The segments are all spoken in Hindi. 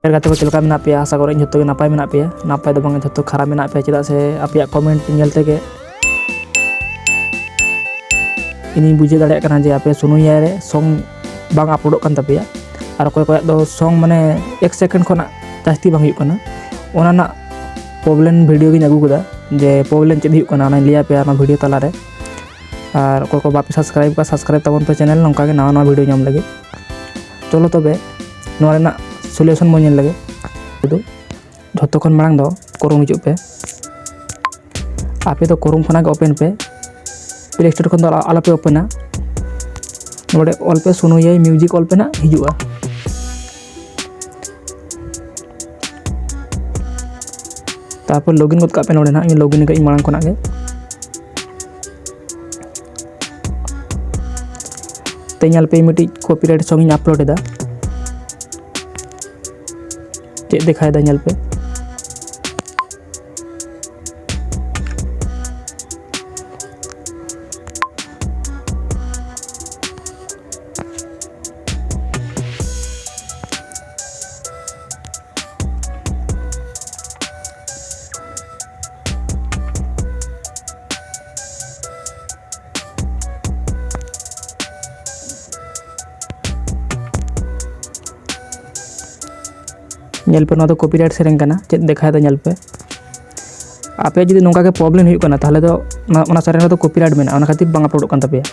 गाते को चलका मेना पे आशा करें जो नपाय मेना पे नपाय दो बांग जो खराब मेना पे चेदा से आपे कमेंट नेलते के इनी बुझे दाड़े कना जे आपे सुनुया रे सॉन्ग बांग अपलोड कान तपिया और कोई कोई दो सॉन्ग माने 1 सेकंड खना जास्ती बांग हुई कना ओना ना प्रॉब्लम वीडियो गिन अगु कदा जे प्रॉब्लम चेद हुई कना ना लिया पे ना वीडियो तला रे और कोई को बापे सब्सक्राइब तबन पे चैनल नंका के नवा वीडियो नाम लगे चलो तबे नोरे ना सॉल्यूशन बन लगे जो खन मांग दो क्रोम हिजू पे आपे तो क्रोम खना के ओपन पे प्ले स्टोर खन दो आला पे ओपना नोडे ऑल पे सुनुया म्यूजिक ऑल पे ना हिजुआ तारपर लॉगिन गद का पे नोडे ना इन लॉगिन के मांग खना के तेल पे मिट्टी कॉपीराइट सॉन्ग इन अपलोड एदा चेक दिखाई दा पे ना तो कॉपीराइट सेरें चेक देखा पे आपे जुदी नौका के प्रॉब्लम होना ताहले तो ना सेरें तो कॉपीराइट में खातिर बांग अपलोड कान तपिया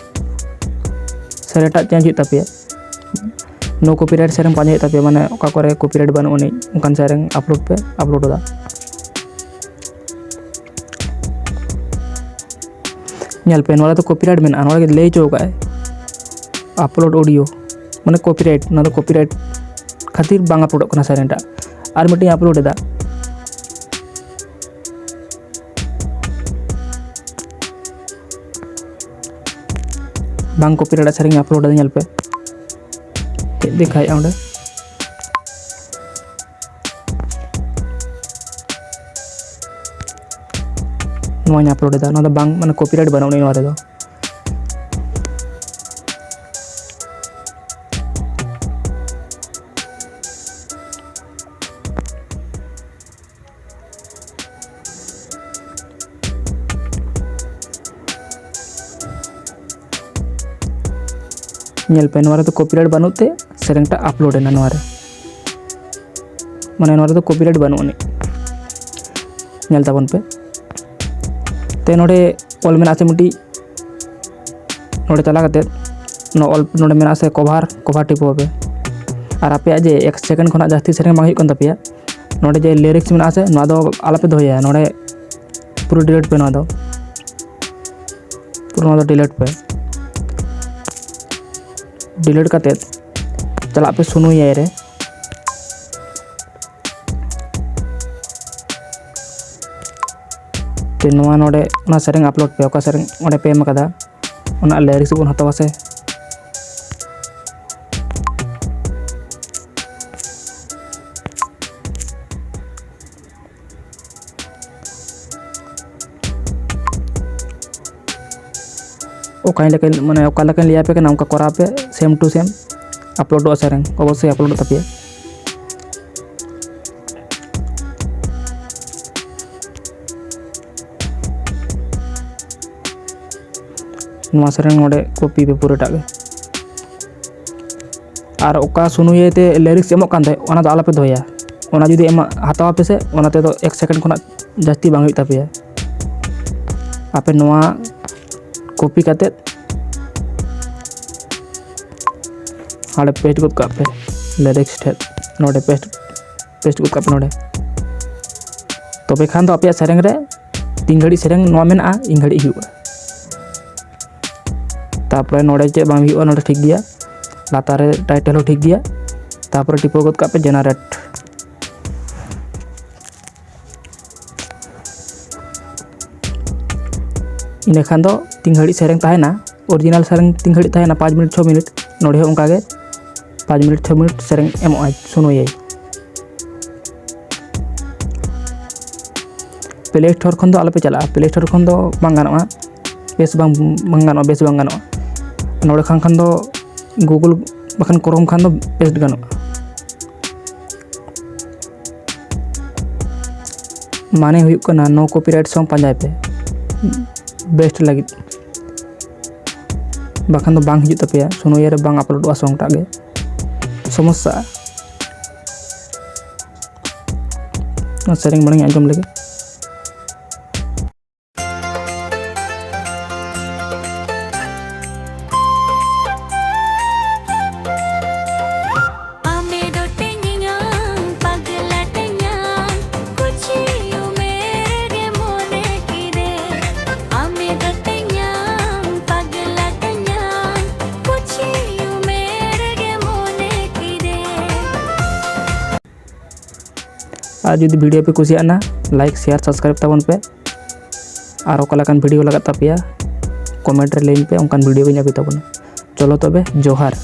सेरेटा चेंज तपिया नो कॉपीराइट सेरें पांजे तपिया माने ओका करे कॉपीराइट बानु उनी उनकान सेरें अपलोड पे अपलोड पे नोला तो कॉपीराइट में नोला के ले चो का अपलोड ऑडियो माने कॉपीराइट ना तो कॉपीराइट खातिर बांग अपलोड करना सेरेंटा और मिट्टी अपलोड एदा बांग कॉपीराइट सेरें अपलोड एदा पे चेक दिखाया ओंडे नोया अपलोड एदा ना बांग माने कॉपीराइट बना उनी नोरे दो पे नोरे तो कॉपीराइट बनते सेरेंटा अपलोड एना नोरे माने नोरे तो कॉपीराइट बनु ताबन पे ते नोडे ऑल मेना से मिट्टी नोडे चला करते ऑल नोडे मेना से कवर टिपो पे और आपे जे 1 सेकंड खना जास्ती सेरें बांग हुई तपिया नोडे जे लिरिक्स मेना से ना दो आला पे दोया नोडे पूरा डिलीट पे ना दो पूरा डिलीट पे डिलीट करते चला पे सुनुया रे ते नोआ नोडे ना सेरें अपलोड पे ओका सेरें ओडे पे एम कदा ओना लिरिक्स बन हतावा से माने ओका लेकिन लिया पे ना उनका करा पे सेम टू सेम अपलोड सेरें अवश्य अपलोड तपिया नोआ सेरें नोडे कॉपी पे पूरा टागे और ओका सुनुये ते लिरिक्स एमो कान ओना दो आला पे दोया ओना जुदी एम हतावा पे से ओना ते तो 1 सेकंड खना जास्ती बांग हुई तपिया आपे नोआ कॉपी करते हाँ पेस्ट गद का पे लिरिक्स ठे नोडे पेस्ट गद का पे नोडे तबे खान तो आपे सेरें रे 3 घड़ी सेरें नोआ मेना इन घड़ी हुआ तापर नोडे चे बांग हुआ नोडे ठीक गया लातार रे टाइटल हो ठीक गया तापर टिपो गद का पे जनरेट इन खान दो 3 घड़ी सेरें ताहेना ओरिजिनल सेरें 3 घड़ी ताहेना 5 मिनट 6 मिनट नोडे उनका गे 5 मिनट 6 मिनट सेरें एमो सुनुये प्ले स्टोर खन दो आला पे चला प्ले स्टोर खन दो बांग गानोआ बेस बांग गानोआ नोडे खान दो गूगल बखान क्रोम खान दो बेस्ट गानोआ माने हुई कना नो कॉपीराइट सॉन्ग पांजाय पे बेस्ट लगी बाखान दो बांग हिजुत तपेया सोनू रे बांग अपलोडवा सॉन्ग टागे समस्या सेरिंग बड़े आंजम लगे आज जुदी वीडियो पे कुसियाना लाइक शेयर सब्सक्राइब तबन पे और ओकालाकान वीडियो लगा तापिया कमेंट रे लेन पे उनकान वीडियो को ᱧᱟᱢ ᱛᱟᱵᱚᱱᱟ चलो तबे जोहार।